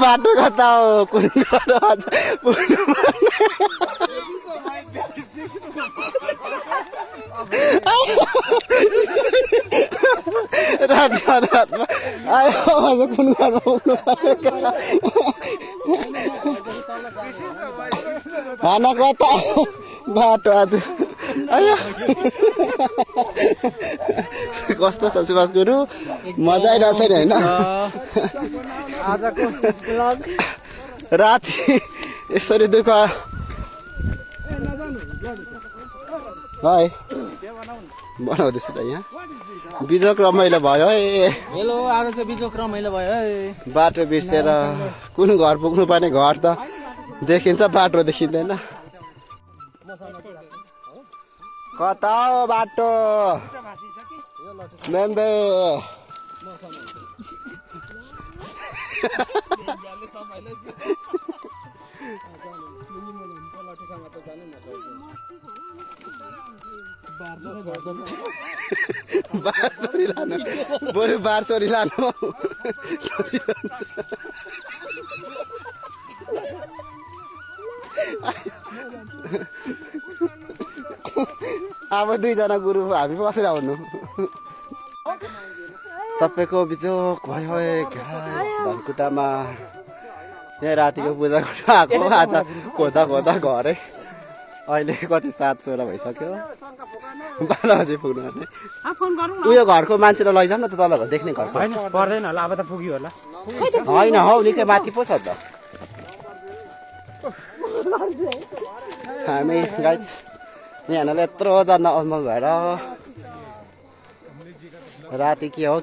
बाटो कता हो कुन घर आज पुग्नु रातमा आयो आज कुन घरमा पुग्नु खाना कता बाटो आज आयो कस्तो छ सुभाष गुरु मजा आइरहेको छैन होइन आजको ब्लग राति यसरी दुःख है बनाउँदैछु त यहाँ बिजोक रमाइलो भयो है हेलो आज चाहिँ बिजोक रमाइलो भयो है बाटो बिर्सेर कुन घर पुग्नु पर्ने घर त देखिन्छ बाटो देखिँदैन कता हो बाटो मेम्बे बारसोरी लानु बरु बारसोरी लानु अब दुईजना गुरु हामी बसेर आउनु सबैको बिजोक भयो धनकुटामा यहाँ रातिको पूजा गर्नु आएको आज खोदा खोदा घरै अहिले कति 7:16 भइसक्यो 12 बजे पुग्नु पर्ने उयो घरको मान्छेलाई लैजाउँ न त तल घर देख्ने घरको पर्दैन होला अब त पुग्यो होला होइन हौ निकै माथि पो छ त हामी गाइज यहाँलाई यत्रो जान अल्मल भएर राति के हो